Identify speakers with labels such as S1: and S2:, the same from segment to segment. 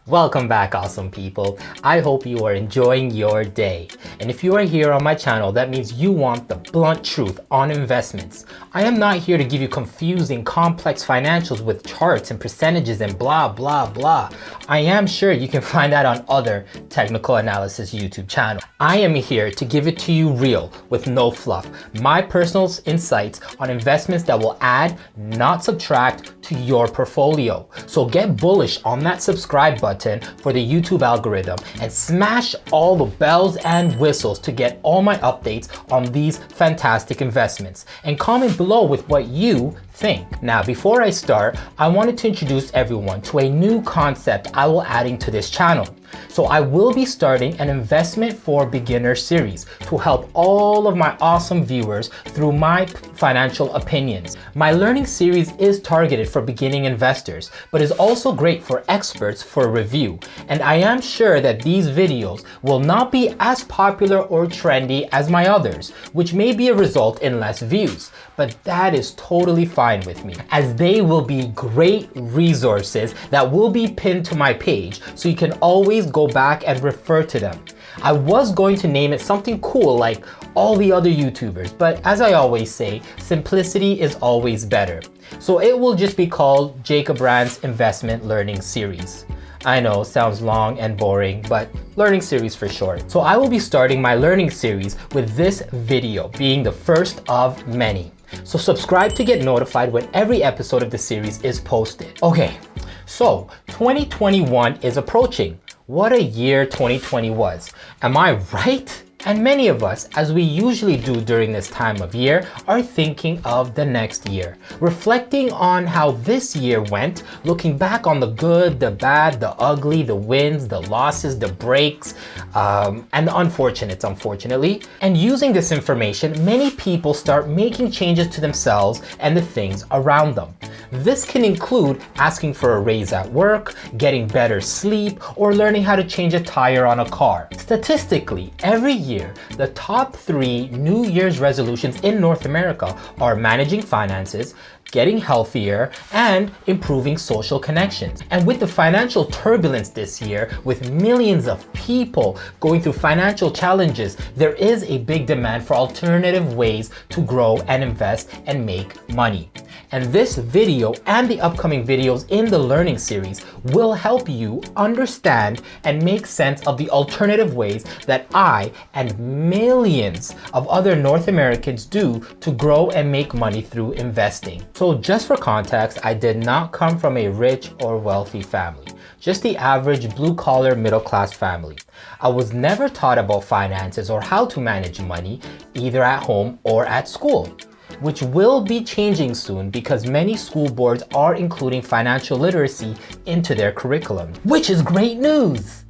S1: Welcome back, awesome people. I hope you are enjoying your day. And if you are here on my channel, that means you want the blunt truth on investments. I am not here to give you confusing, complex financials with charts and percentages and blah, blah, blah. I am sure you can find that on other technical analysis YouTube channels. I am here to give it to you real, with no fluff. My personal insights on investments that will add, not subtract, to your portfolio. So get bullish on that subscribe button for the YouTube algorithm and smash all the bells and whistles to get all my updates on these fantastic investments. And comment below with what you think. Now, before I start, I wanted to introduce everyone to a new concept I will adding to this channel. So I will be starting an investment for beginner series to help all of my awesome viewers through my financial opinions. My learning series is targeted for beginning investors, but is also great for experts for review. And I am sure that these videos will not be as popular or trendy as my others, which may be a result in less views. But that is totally fine with me, as they will be great resources that will be pinned to my page, so you can always go back and refer to them. I was going to name it something cool like all the other YouTubers, but as I always say, simplicity is always better. So it will just be called Jacob Rant's Investment Learning Series. I know, sounds long and boring, but learning series for short. So I will be starting my learning series with this video being the first of many. So subscribe to get notified when every episode of the series is posted. Okay, so 2021 is approaching. What a year 2020 was. Am I right? And many of us, as we usually do during this time of year, are thinking of the next year, reflecting on how this year went, looking back on the good, the bad, the ugly, the wins, the losses, the breaks, and the unfortunates, unfortunately. And using this information, many people start making changes to themselves and the things around them. This can include asking for a raise at work, getting better sleep, or learning how to change a tire on a car. Statistically, every year, the top 3 New Year's resolutions in North America are managing finances, getting healthier, and improving social connections. And with the financial turbulence this year, with millions of people going through financial challenges, there is a big demand for alternative ways to grow and invest and make money. And this video and the upcoming videos in the learning series will help you understand and make sense of the alternative ways that I and millions of other North Americans do to grow and make money through investing. So just for context, I did not come from a rich or wealthy family, just the average blue-collar middle-class family. I was never taught about finances or how to manage money, either at home or at school, which will be changing soon because many school boards are including financial literacy into their curriculum, which is great news.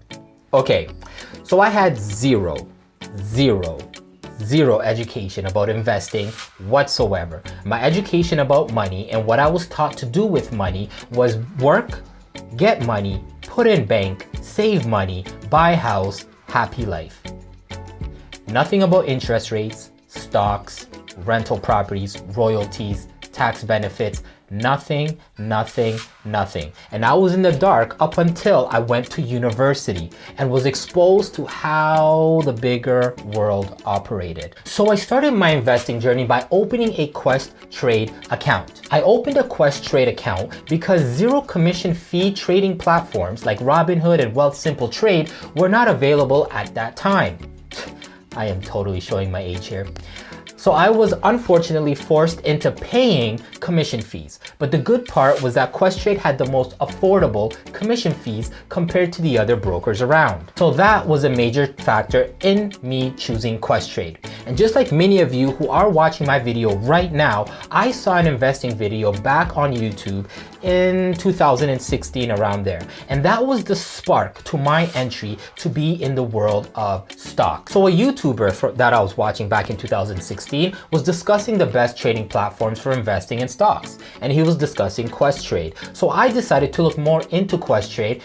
S1: Okay, so I had zero education about investing whatsoever. My education about money and what I was taught to do with money was work, get money, put in bank, save money, buy house, happy life. Nothing about interest rates, stocks, rental properties, royalties, tax benefits, nothing. And I was in the dark up until I went to university and was exposed to how the bigger world operated. So I started my investing journey by opening a Questrade account. I opened a Questrade account because zero commission fee trading platforms like Robinhood and Wealthsimple Trade were not available at that time. I am totally showing my age here. So I was unfortunately forced into paying commission fees. But the good part was that Questrade had the most affordable commission fees compared to the other brokers around. So that was a major factor in me choosing Questrade. And just like many of you who are watching my video right now, I saw an investing video back on YouTube in 2016, around there. And that was the spark to my entry to be in the world of stock. So a YouTuber that I was watching back in 2016 was discussing the best trading platforms for investing in stocks. And he was discussing Questrade. So I decided to look more into Questrade,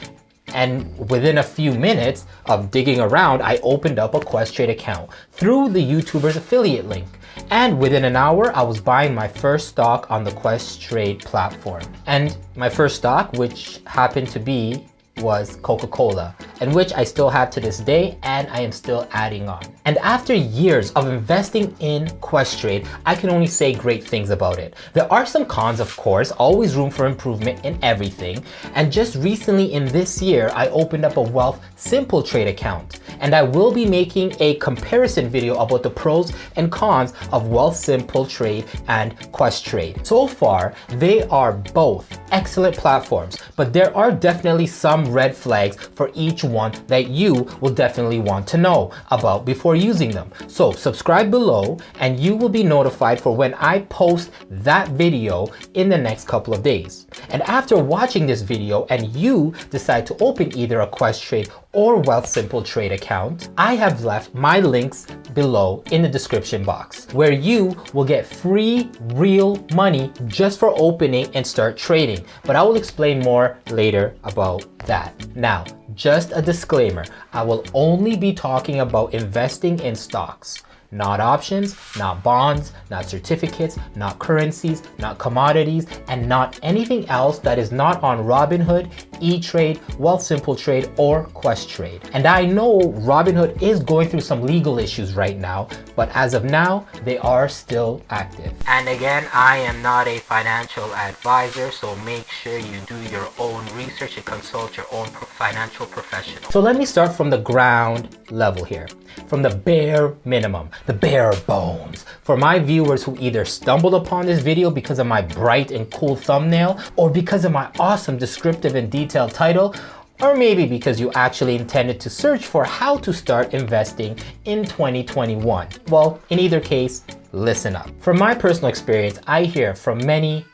S1: and within a few minutes of digging around, I opened up a Questrade account through the YouTuber's affiliate link. And within an hour, I was buying my first stock on the Questrade platform. And my first stock, which happened to be was Coca-Cola, and which I still have to this day, and I am still adding on. And after years of investing in Questrade, I can only say great things about it. There are some cons, of course, always room for improvement in everything. And just recently in this year, I opened up a Wealth Simple Trade account, and I will be making a comparison video about the pros and cons of Wealth Simple Trade and Questrade. So far, they are both excellent platforms, but there are definitely some red flags for each one that you will definitely want to know about before using them. So subscribe below and you will be notified for when I post that video in the next couple of days. And after watching this video and you decide to open either a Questrade or Wealth Simple Trade account, I have left my links below in the description box where you will get free real money just for opening and start trading. But I will explain more later about that. Now, just a disclaimer, I will only be talking about investing in stocks. Not options, not bonds, not certificates, not currencies, not commodities, and not anything else that is not on Robinhood, E-Trade, Wealth Simple Trade, or Questrade. And I know Robinhood is going through some legal issues right now, but as of now, they are still active. And again, I am not a financial advisor, so make sure you do your own research and consult your own financial professional. So let me start from the ground level here, from the bare minimum. The bare bones. For my viewers who either stumbled upon this video because of my bright and cool thumbnail, or because of my awesome descriptive and detailed title, or maybe because you actually intended to search for how to start investing in 2021. Well, in either case, listen up. From my personal experience, I hear from many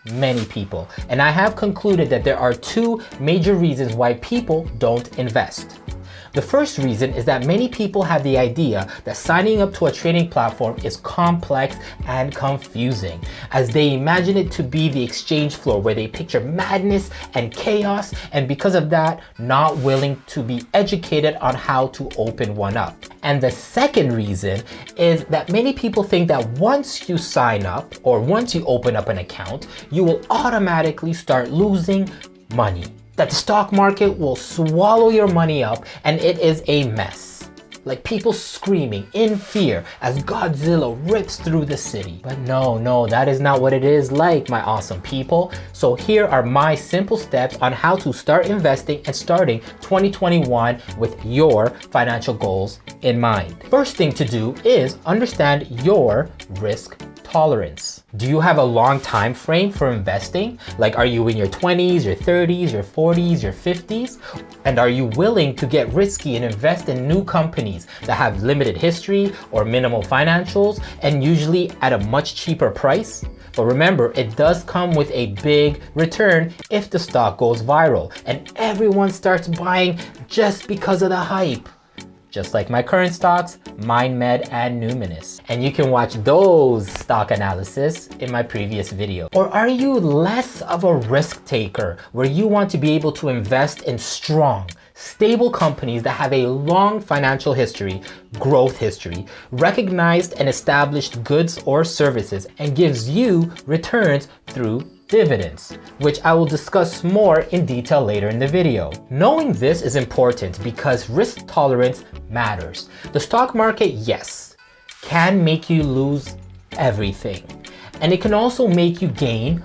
S1: people, and I have concluded that there are two major reasons why people don't invest. The first reason is that many people have the idea that signing up to a trading platform is complex and confusing, as they imagine it to be the exchange floor where they picture madness and chaos, and because of that, not willing to be educated on how to open one up. And the second reason is that many people think that once you sign up or once you open up an account, you will automatically start losing money. That the stock market will swallow your money up and it is a mess. Like people screaming in fear as Godzilla rips through the city. But no, that is not what it is like, my awesome people. So here are my simple steps on how to start investing and starting 2021 with your financial goals in mind. First thing to do is understand your risk tolerance. Do you have a long time frame for investing? Like, are you in your 20s, your 30s, your 40s, your 50s? And are you willing to get risky and invest in new companies that have limited history or minimal financials and usually at a much cheaper price? But remember, it does come with a big return if the stock goes viral and everyone starts buying just because of the hype. Just like my current stocks, MindMed and Numinous. And you can watch those stock analysis in my previous video. Or are you less of a risk taker where you want to be able to invest in strong, stable companies that have a long financial history, growth history, recognized and established goods or services, and gives you returns through dividends, which I will discuss more in detail later in the video. Knowing this is important because risk tolerance matters. The stock market, yes, can make you lose everything, and it can also make you gain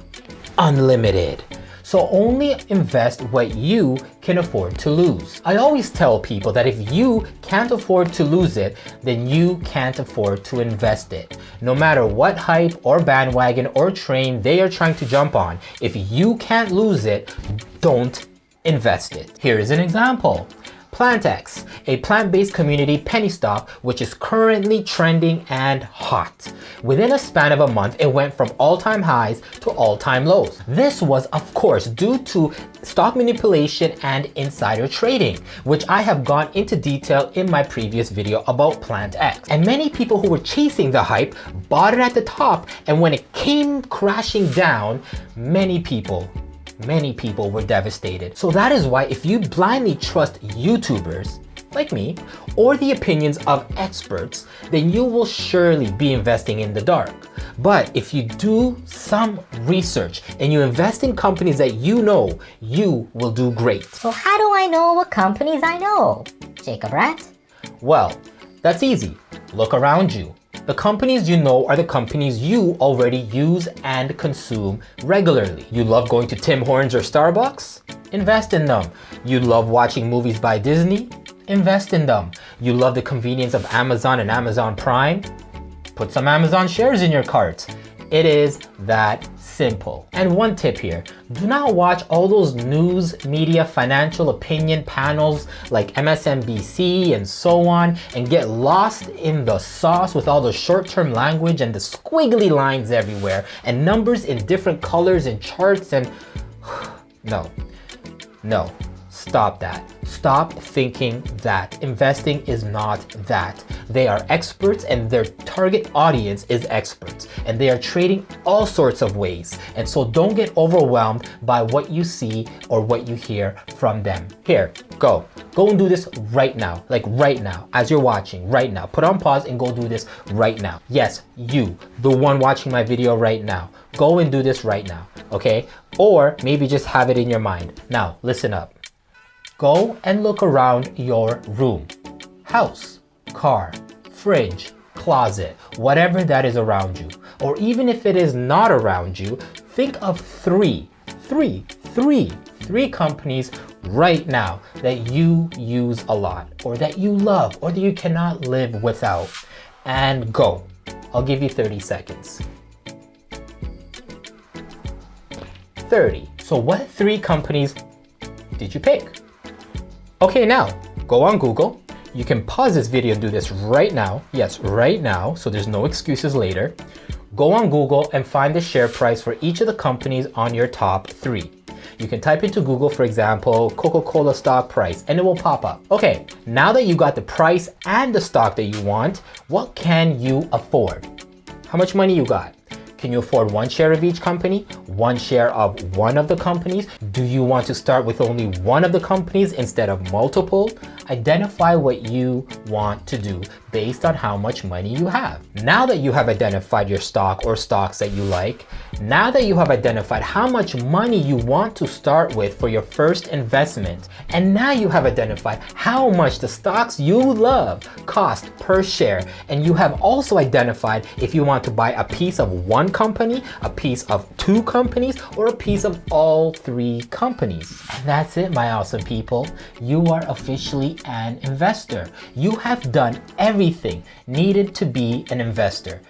S1: unlimited. So only invest what you can afford to lose. I always tell people that if you can't afford to lose it, then you can't afford to invest it. No matter what hype or bandwagon or train they are trying to jump on, if you can't lose it, don't invest it. Here is an example. PlantX, a plant-based community penny stock which is currently trending and hot. Within a span of a month, it went from all-time highs to all-time lows. This was, of course, due to stock manipulation and insider trading, which I have gone into detail in my previous video about PlantX. And many people who were chasing the hype bought it at the top, and when it came crashing down, many people were devastated. So that is why if you blindly trust YouTubers like me, or the opinions of experts, then you will surely be investing in the dark. But if you do some research and you invest in companies that you know, you will do great.
S2: So how do I know what companies I know, Jacob Rant?
S1: Well, that's easy. Look around you. The companies you know are the companies you already use and consume regularly. You love going to Tim Hortons or Starbucks? Invest in them. You love watching movies by Disney? Invest in them. You love the convenience of Amazon and Amazon Prime? Put some Amazon shares in your cart. It is that simple. And one tip here, do not watch all those news, media, financial opinion panels like MSNBC and so on and get lost in the sauce with all the short-term language and the squiggly lines everywhere and numbers in different colors and charts and no, stop that. Stop thinking that investing is not that. They are experts and their target audience is experts and they are trading all sorts of ways. And so don't get overwhelmed by what you see or what you hear from them. Here, go and do this right now. Like right now, as you're watching right now. Put on pause and go do this right now. Yes, you, the one watching my video right now. Go and do this right now, okay? Or maybe just have it in your mind. Now, listen up. Go and look around your room, house, car, fridge, closet, whatever that is around you. Or even if it is not around you, think of three companies right now that you use a lot or that you love or that you cannot live without. And go. I'll give you 30 seconds. 30. So what 3 companies did you pick? Okay, now go on Google. You can pause this video and do this right now. Yes, right now, so there's no excuses later. Go on Google and find the share price for each of the companies on your top 3. You can type into Google, for example, Coca-Cola stock price, and it will pop up. Okay, now that you got the price and the stock that you want, what can you afford? How much money you got? Can you afford 1 share of each company? 1 share of one of the companies? Do you want to start with only one of the companies instead of multiple? Identify what you want to do based on how much money you have. Now that you have identified your stock or stocks that you like, now that you have identified how much money you want to start with for your first investment, and now you have identified how much the stocks you love cost per share, and you have also identified if you want to buy a piece of one company, a piece of 2 companies, or a piece of all 3 companies. And that's it, my awesome people. You are officially an investor. You have done everything needed to be an investor.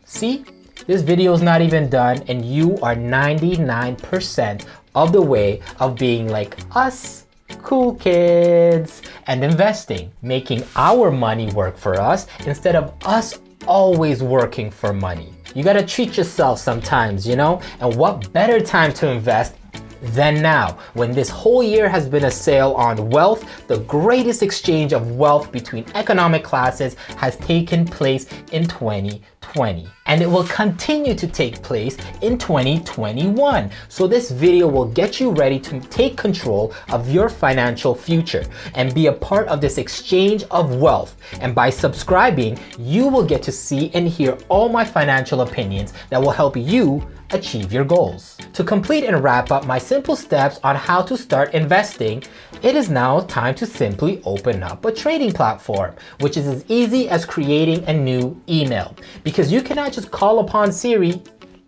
S1: See, this video is not even done and you are 99% of the way of being like us cool kids and investing, making our money work for us instead of us always working for money. You gotta treat yourself sometimes, you know? And what better time to invest than now, when this whole year has been a sale on wealth. The greatest exchange of wealth between economic classes has taken place in 2020. And it will continue to take place in 2021. So this video will get you ready to take control of your financial future and be a part of this exchange of wealth. And by subscribing, you will get to see and hear all my financial opinions that will help you achieve your goals. To complete and wrap up my simple steps on how to start investing, it is now time to simply open up a trading platform, which is as easy as creating a new email. Because you cannot just call upon Siri.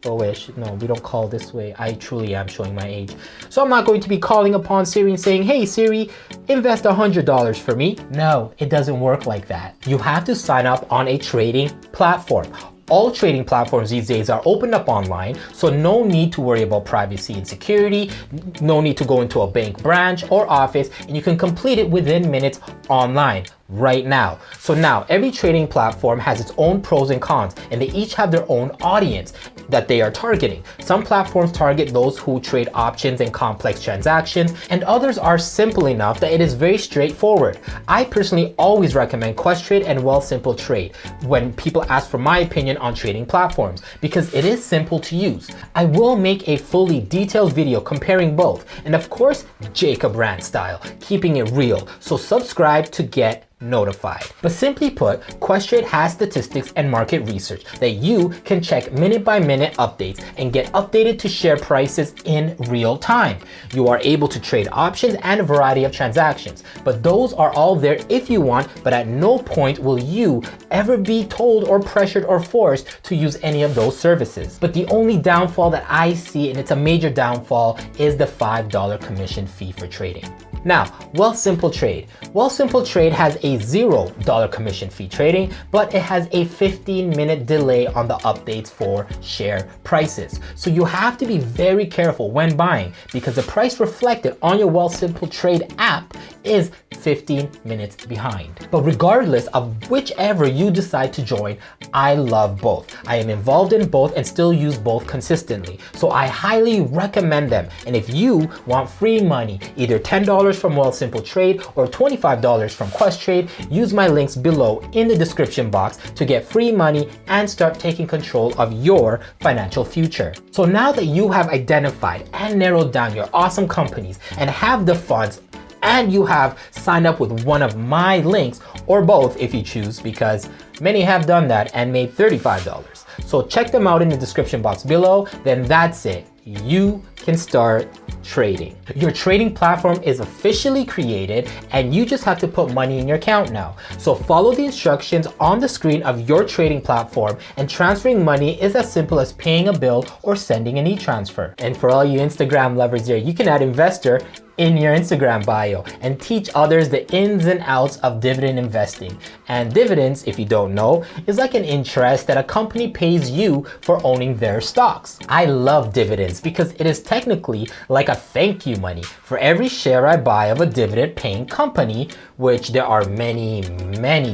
S1: Oh wait, no, we don't call this way. I truly am showing my age. So I'm not going to be calling upon Siri and saying, hey Siri, invest $100 for me. No, it doesn't work like that. You have to sign up on a trading platform. All trading platforms these days are opened up online, so no need to worry about privacy and security, no need to go into a bank branch or office, and you can complete it within minutes online right now. So now every trading platform has its own pros and cons, and they each have their own audience. that they are targeting. Some platforms target those who trade options and complex transactions, and others are simple enough that it is very straightforward. I personally always recommend Questrade and Wealthsimple Trade when people ask for my opinion on trading platforms because it is simple to use. I will make a fully detailed video comparing both, and of course, Jacob Rant style, keeping it real. So subscribe to get notified. But simply put, Questrade has statistics and market research that you can check minute by minute updates and get updated to share prices in real time. You are able to trade options and a variety of transactions, but those are all there if you want, but at no point will you ever be told or pressured or forced to use any of those services. But the only downfall that I see, and it's a major downfall, is the $5 commission fee for trading. Now, Wealthsimple Trade. Wealthsimple Trade has a $0 commission fee trading, but it has a 15-minute delay on the updates for share prices. So you have to be very careful when buying because the price reflected on your Wealthsimple Trade app is 15 minutes behind. But regardless of whichever you decide to join, I love both. I am involved in both and still use both consistently. So I highly recommend them. And if you want free money, either $10 from Wealthsimple Trade or $25 from Questrade, use my links below in the description box to get free money and start taking control of your financial future. So now that you have identified and narrowed down your awesome companies and have the funds, and you have signed up with one of my links, or both if you choose, because many have done that and made $35. So check them out in the description box below, then that's it. You can start trading. Your trading platform is officially created and you just have to put money in your account now. So follow the instructions on the screen of your trading platform, and transferring money is as simple as paying a bill or sending an e-transfer. And for all you Instagram lovers there, you can add investor in your Instagram bio and teach others the ins and outs of dividend investing. And dividends, if you don't know, is like an interest that a company pays you for owning their stocks. I love dividends because it is technically like a thank you money. For every share I buy of a dividend paying company, which there are many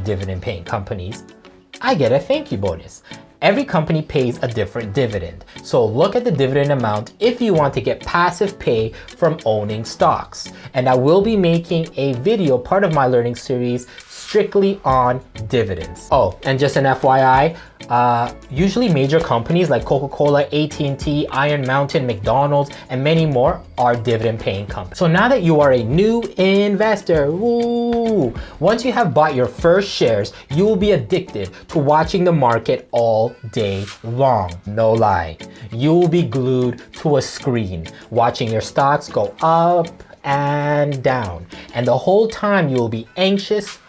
S1: dividend paying companies, I get a thank you bonus. Every company pays a different dividend. So look at the dividend amount if you want to get passive pay from owning stocks. And I will be making a video, part of my learning series, strictly on dividends. Oh, and just an FYI, usually major companies like Coca-Cola, AT&T, Iron Mountain, McDonald's, and many more are dividend paying companies. So now that you are a new investor, woo, once you have bought your first shares, you will be addicted to watching the market all day long. No lie. You will be glued to a screen, watching your stocks go up and down. And the whole time you will be anxious,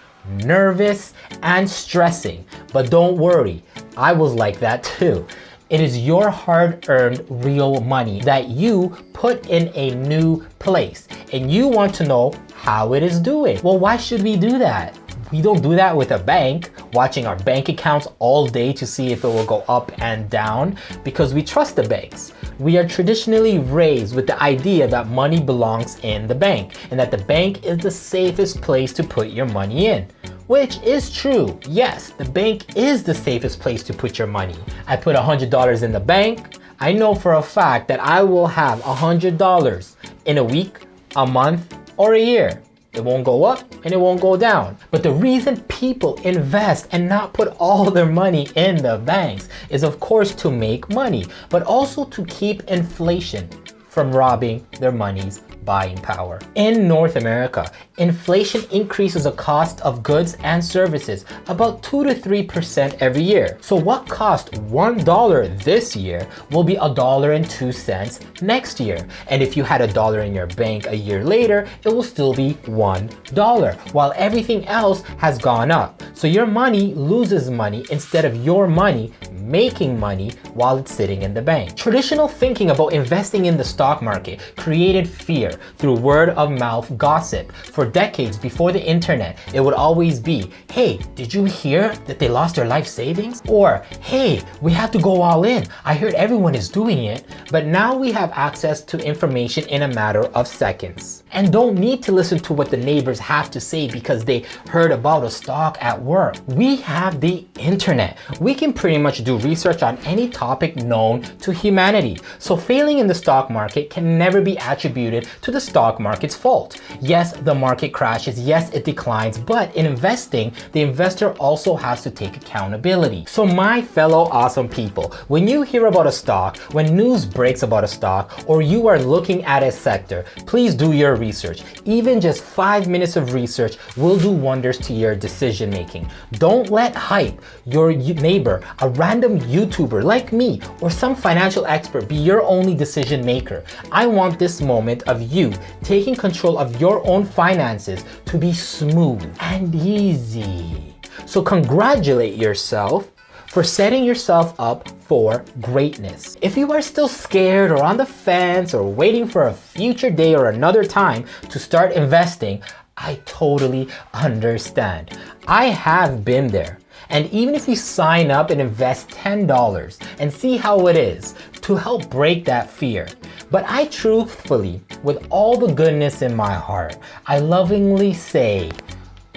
S1: nervous, and stressing. But don't worry, I was like that too. It is your hard-earned real money that you put in a new place, and you want to know how it is doing. Well, why should we do that? We don't do that with a bank, watching our bank accounts all day to see if it will go up and down, because we trust the banks. We are traditionally raised with the idea that money belongs in the bank and that the bank is the safest place to put your money in. Which is true. Yes, the bank is the safest place to put your money. I put $100 in the bank. I know for a fact that I will have $100 in a week, a month, or a year. It won't go up and it won't go down. But the reason people invest and not put all their money in the banks is of course to make money, but also to keep inflation from robbing their money's buying power. In North America, inflation increases the cost of goods and services about 2 to 3% every year. So what cost $1 this year will be $1.02 next year. And if you had $1 in your bank a year later, it will still be $1, while everything else has gone up. So your money loses money instead of your money making money while it's sitting in the bank. Traditional thinking about investing in the stock market created fear through word of mouth gossip. For decades before the internet, it would always be, hey, did you hear that they lost their life savings? Or, hey, we have to go all in. I heard everyone is doing it. But now we have access to information in a matter of seconds. And don't need to listen to what the neighbors have to say because they heard about a stock at work. We have the internet. We can pretty much do research on any topic known to humanity. So failing in the stock market can never be attributed to the stock market's fault. Yes, the market crashes, yes, it declines, but in investing, the investor also has to take accountability. So my fellow awesome people, when you hear about a stock, when news breaks about a stock, or you are looking at a sector, please do your research. Even just 5 minutes of research will do wonders to your decision making. Don't let hype, your neighbor, a random YouTuber like me, or some financial expert be your only decision maker. I want this moment of you taking control of your own finances to be smooth and easy. So congratulate yourself for setting yourself up for greatness. If you are still scared or on the fence or waiting for a future day or another time to start investing, I totally understand. I have been there. And even if you sign up and invest $10 and see how it is to help break that fear. But I truthfully, with all the goodness in my heart, I lovingly say,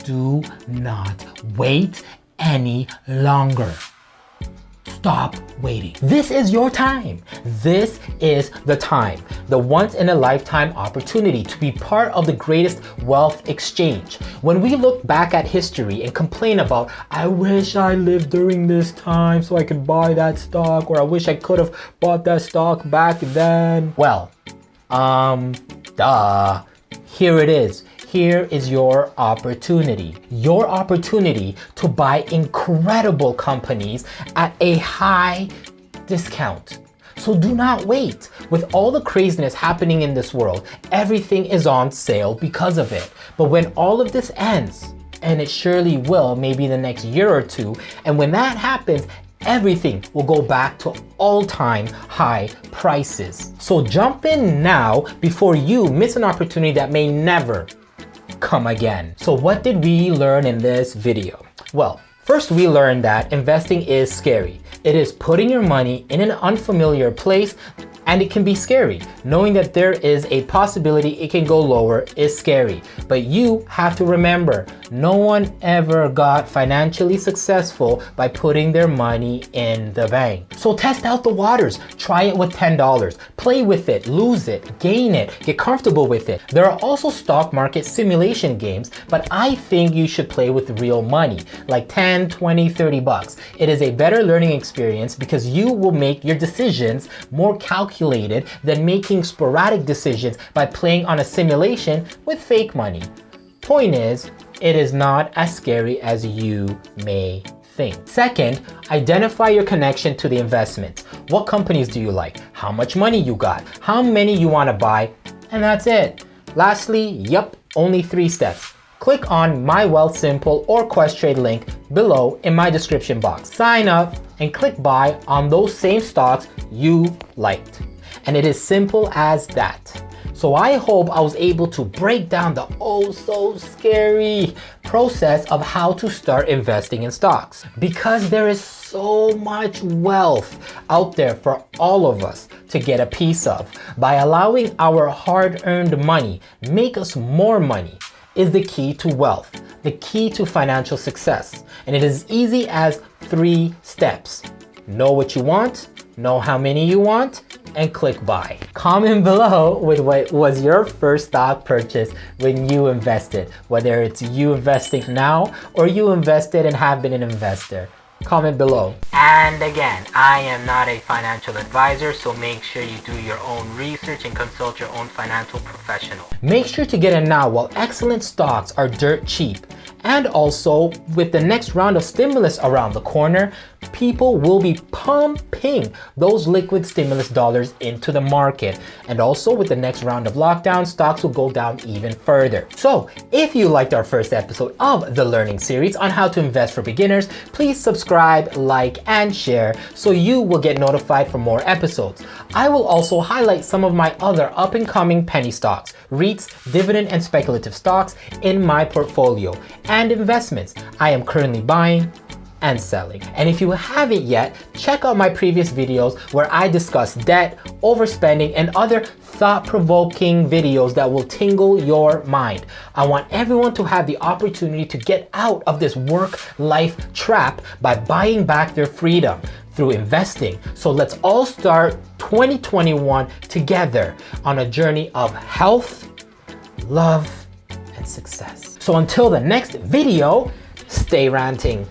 S1: do not wait any longer. Stop waiting. This is your time. This is the time. The once in a lifetime opportunity to be part of the greatest wealth exchange. When we look back at history and complain about, I wish I lived during this time so I could buy that stock, or I wish I could have bought that stock back then. Well, here it is. Here is your opportunity. Your opportunity to buy incredible companies at a high discount. So do not wait. With all the craziness happening in this world, everything is on sale because of it. But when all of this ends, and it surely will, maybe in the next year or two, and when that happens, everything will go back to all-time high prices. So jump in now before you miss an opportunity that may never come again. So what did we learn in this video? Well, first we learned that investing is scary. It is putting your money in an unfamiliar place, and it can be scary. Knowing that there is a possibility it can go lower is scary. But you have to remember, no one ever got financially successful by putting their money in the bank. So test out the waters. Try it with $10. Play with it, lose it, gain it, get comfortable with it. There are also stock market simulation games, but I think you should play with real money, like 10, 20, 30 bucks. It is a better learning experience because you will make your decisions more calculated than making sporadic decisions by playing on a simulation with fake money. Point is, it is not as scary as you may think. Second, identify your connection to the investment. What companies do you like? How much money you got? How many you want to buy? And that's it. Lastly, only 3 steps. Click on my Wealth Simple or Questrade link below in my description box. Sign up and click buy on those same stocks you liked. And it is simple as that. So I hope I was able to break down the oh so scary process of how to start investing in stocks. Because there is so much wealth out there for all of us to get a piece of. By allowing our hard-earned money make us more money is the key to wealth, the key to financial success. And it is easy as 3 steps. Know what you want, know how many you want, and click buy. Comment below with what was your first stock purchase when you invested, whether it's you investing now or you invested and have been an investor. Comment below. And again, I am not a financial advisor, so make sure you do your own research and consult your own financial professional. Make sure to get in now while excellent stocks are dirt cheap. And also, with the next round of stimulus around the corner, people will be pumping those liquid stimulus dollars into the market. And also, with the next round of lockdown, stocks will go down even further. So, if you liked our first episode of the learning series on how to invest for beginners, please subscribe, like, and share so you will get notified for more episodes. I will also highlight some of my other up-and-coming penny stocks, REITs, dividend and speculative stocks in my portfolio, and investments I am currently buying and selling. And if you haven't yet, check out my previous videos where I discuss debt, overspending, and other thought-provoking videos that will tingle your mind. I want everyone to have the opportunity to get out of this work-life trap by buying back their freedom. through investing. So let's all start 2021 together on a journey of health, love, and success. So until the next video, stay ranting.